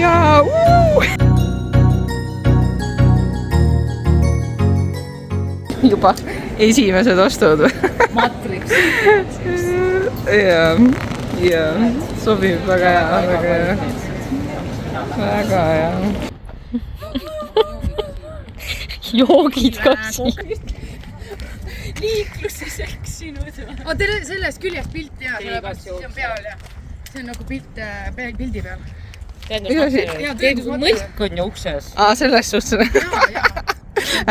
ja juba esimesed ostud. Matrix. ja sobib väga hea, väga hea. Väga hea. Joogid ka siin. Liikluses eksinud. Teil sellest küljest pilt ja see on peal ja see on nagu pilt pildi peal. Tead, mõik on ju ukses. Selles suhtes.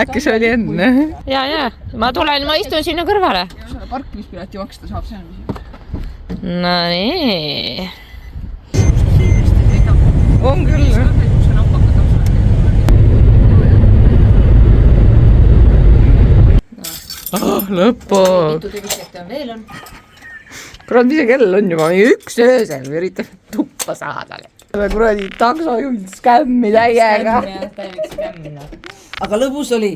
Äkki see oli enne? Ja. Ma tulen, ma istun sinna kõrvale. Parkimispileti maksta saab, see on mis. No nii. On küll. Lõppu. Mitu tüvisekti on veel on? Kurat, mis see kell on juba? Üks öösel või üritab tuppa saada. Kuradi taksojuht skämmi täiega. Aga lõbus oli.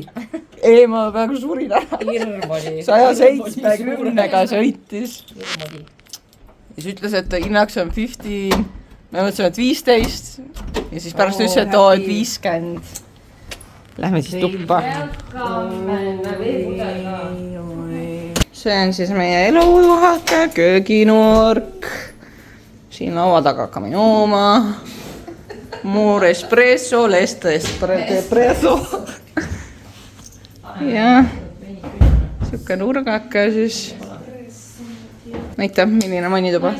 Ei, ma peaaegu surin ära. Hirm oli. 170-ga sõitis. Ja siis ütles, et hinnaks on 15. Me mõtlesime, et 15. Ja siis pärast ütles, et 50. Lähme siis tuppa. See on siis meie elujuhake, kööginurk. Siin laua taga hakkame jooma. Muur espresso, lesta espresso. Ja siuke nurgake siis. Näita, milline mannituba?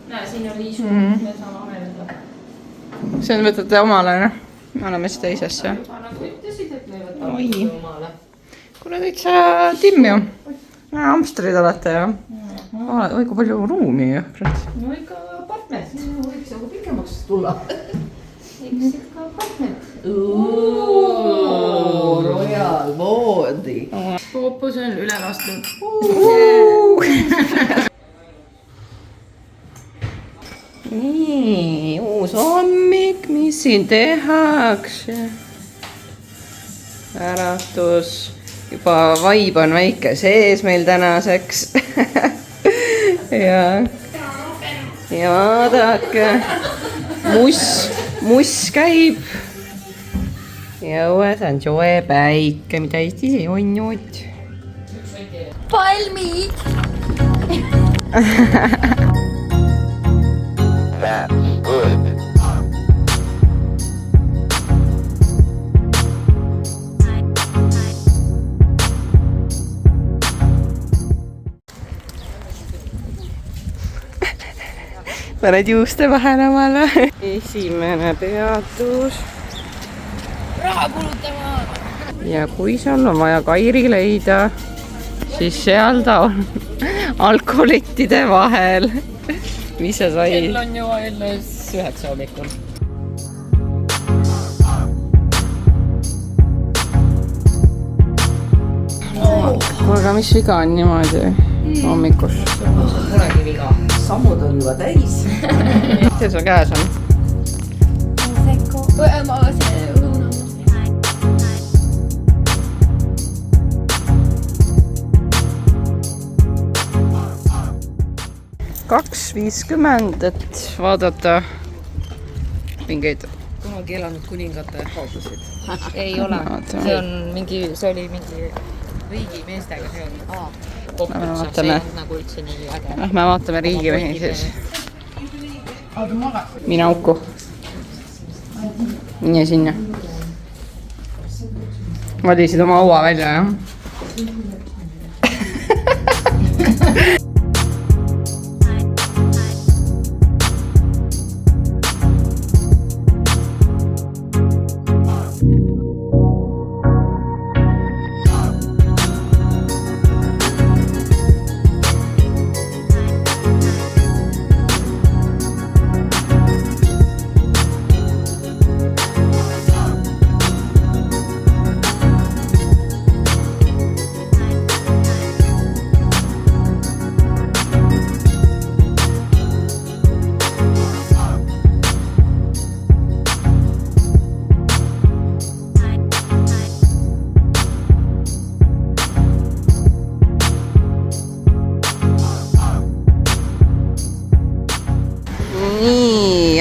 Näe, siin on liisu. Me saame amelda. See on võtate omale, noh. Me oleme siis teisesse. Nad ütlesid, et me võtame omale. Kuule täitsa timm ju. Amstrid olete ja. Oi, kui palju ruumi ju. No ikka partnet. Võiks nagu pikemaks tulla. Eks ikka partnet. Royal moodi. Poopus on üle lastud. Nii, uus hommik, mis siin tehakse? Äratus. Juba vaib on väike sees meil tänaseks. ja vaadake. Muss käib. Ja õues on soe päike, mida Eestis ei olnud. Palmid! That's good. Paned juuste vahele omale. Esimene peatus. Raha kulutama! Ja kui seal on vaja Kairi leida, siis seal ta on alkoholittide vahel. Mis sa sai? Kell on ju alles 9 hommikul. Aga mis viga on niimoodi hommikus? Polegi viga. Sammud on juba täis. See sul käes on? Ma see õunama. 2.50, et vaadata mingeid. Kunagi elanud kuningate kaotusid. Ei ole. See oli mingi riigimeestega seotud. See ei olnud nagu üldse nii äge. Lähme vaatame riigimehi siis. Mine auku. Nii sinna. Valisid oma aua välja, jah?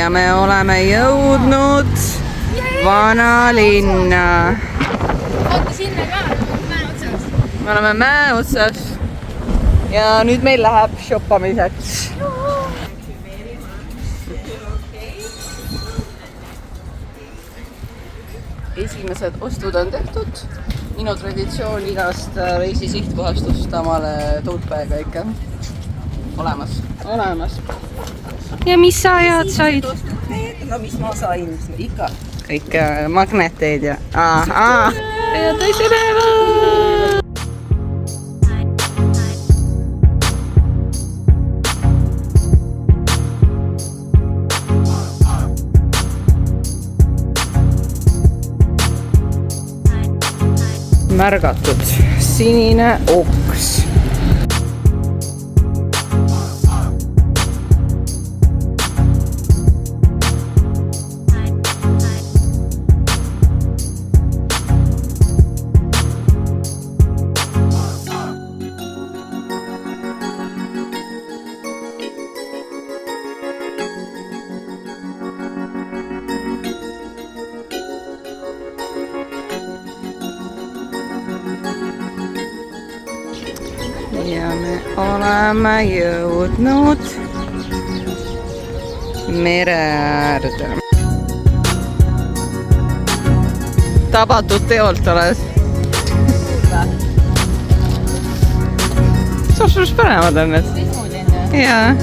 ja me oleme jõudnud vanalinna. Vaata sinna ka, mäe otsas. Me oleme mäe otsas ja nüüd meil läheb shoppamiseks. Esimesed ostud on tehtud. Minu traditsioon igast reisi sihtkohast osta omale tootpäega ikka. Olemas. Ja mis sa ajad said? No mis ma sain, ikka. Kõik magneteid ja... Ja teise päeva! Märgatud sinine oks. Ja me oleme jõudnud mere äärde. Tabatud teolt oled. Saab sinust paremad on need. Jaa.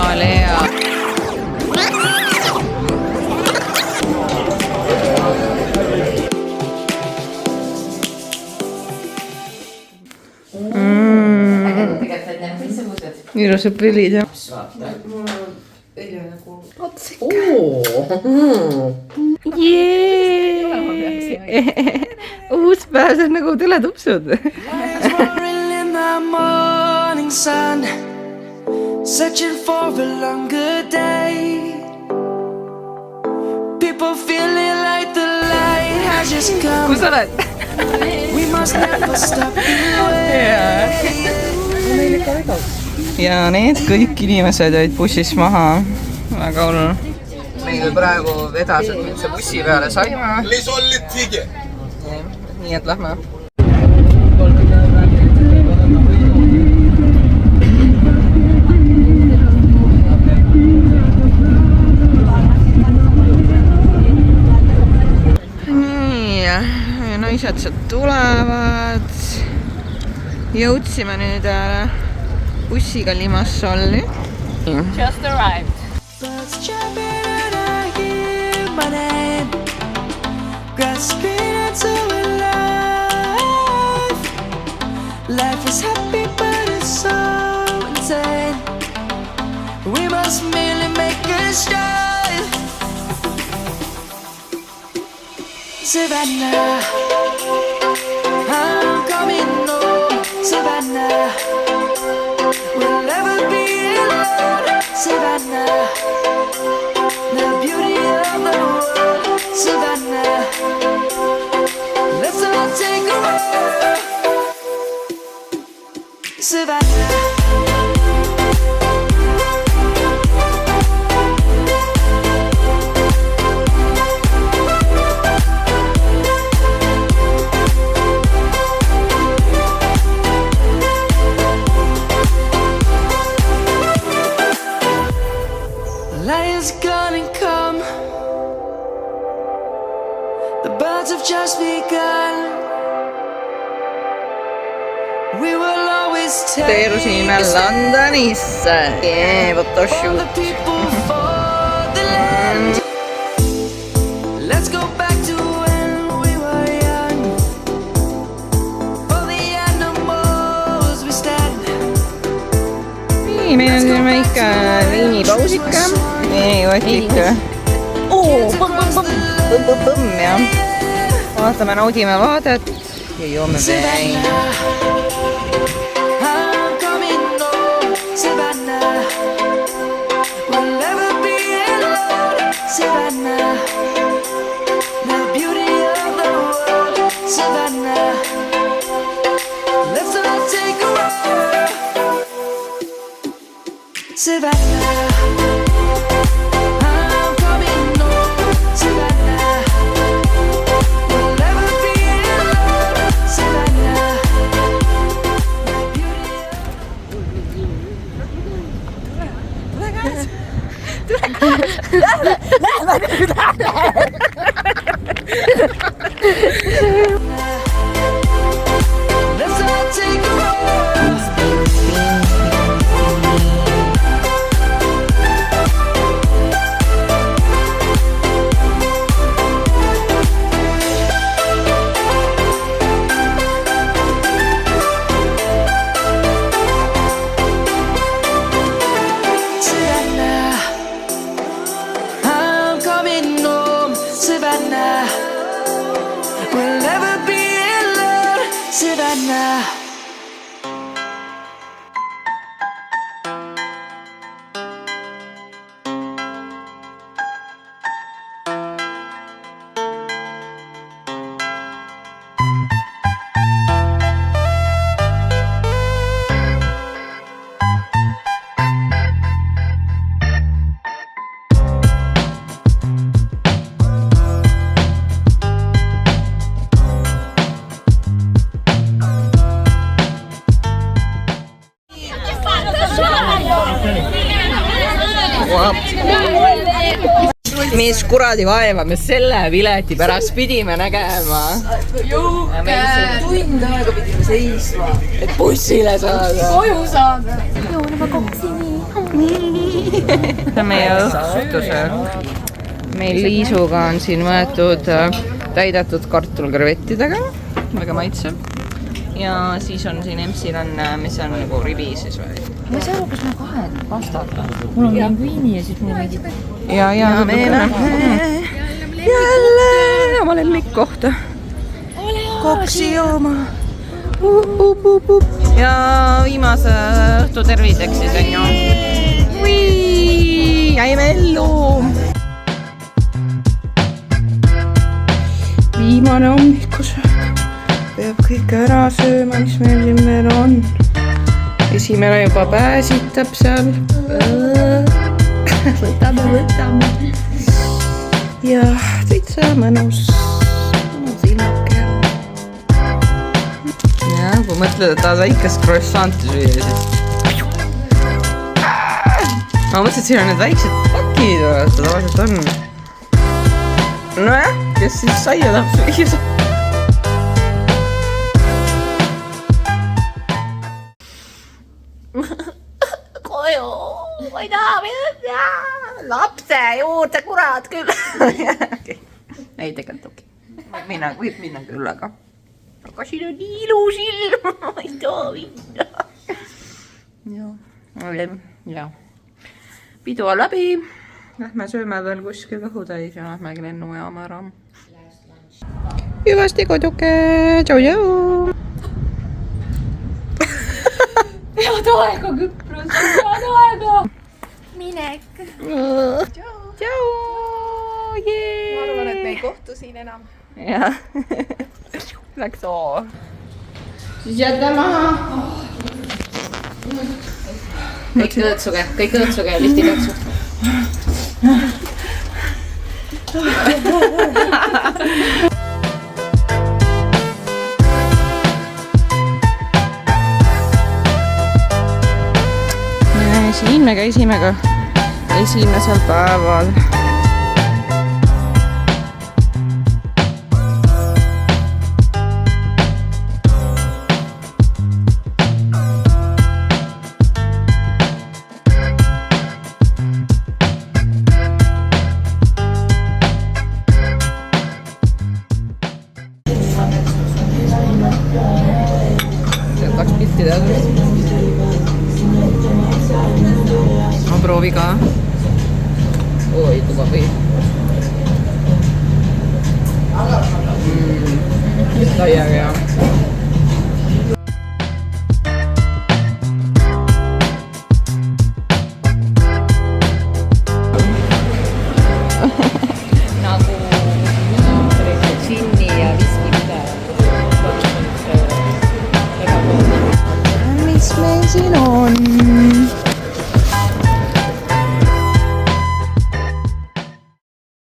Alea. Ilusad prillid jah. Uus päev, see on nagu teletupsud. Searching for a longer day. People feeling like the light has just come. Kus oled? We must never stop the way. Ja need kõik inimesed jäid bussis maha. Väga hull. Meil praegu vedas, et nüüd see bussi peale saime. Nii et lähme. Naised sealt tulevad. Jõudsime nüüd bussiga Limassolli. Just arrived. Birds jumping and I hear my name. Grasping into life. Life is happy but it's so insane. We must merely make a start. Savannah, I'm coming home. Savannah, we'll never be alone. Savannah, the beauty of the world. Savannah, let's all take a walk. Savannah. Lion's gonna come. The birds have just begun. We will always take Teerusime Londonisse. Photoshoot. the people for the land. Let's go back to when we were young. For the animals we stand. Nii, meil on siin väike veinipausika. Veinijotika. Põmm, jah. Vaatame, naudime vaadet ja joome veini. Savannah, I'm coming home, Savannah. We'll never be alone, Savannah. Let's all take a walk. Savannah, we'll never be alone, Savannah. Mis kuradi vaeva me selle pileti pärast pidime nägema. Tund aega pidime seisma. Et bussile saada. Koju saada. See on meie õhtusöök. Meil Liisuga on siin võetud täidetud kartul krevettidega. Väga maitsev. Ja siis on siin Empsil on, mis on nagu ribi siis või? Ma ei saa aru, kas me kahed pastad. Mul on linguini ja siis mul on mingi... Ja me lähme jälle oma lemmikkohta. Koksi jooma. Ja viimase õhtu terviseks siis on ju. Jäime ellu. Viimane hommikusöök. Peab kõik ära sööma, mis meil siin veel on. Esimene juba pääsitab seal. Võtame. Ja täitsa mõnus. Silmake. Ja, kui mõtled, et tahad väikest croissanti süüa, siis... Ma mõtlesin, et siin on need väiksed pakid, seda tavaliselt on. Nojah, kes siis saia tahab süüa. Koju, ma ei taha minna. Lapse juurde, kurat küll. Ei tegelikult okei. Võib minna küll, aga siin on nii ilus ilm. Ma ei taha minna. Ja. Pidu on läbi. Lähme sööme veel kuskil kõhutäis ja lähmegi lennujaama ära. Hüvasti koduke. Tšau-tšau. Head aega, Küpros, head aega! Minek! Tšau! Ma arvan, et me ei kohtu siin enam. Jah. Läks oo. Siis jätta maha. Kõik õõtsuge, lifti õõtsu. Siin me käisime ka esimesel päeval. Kaks pilti teada. proovi ka. Oi, täiega hea.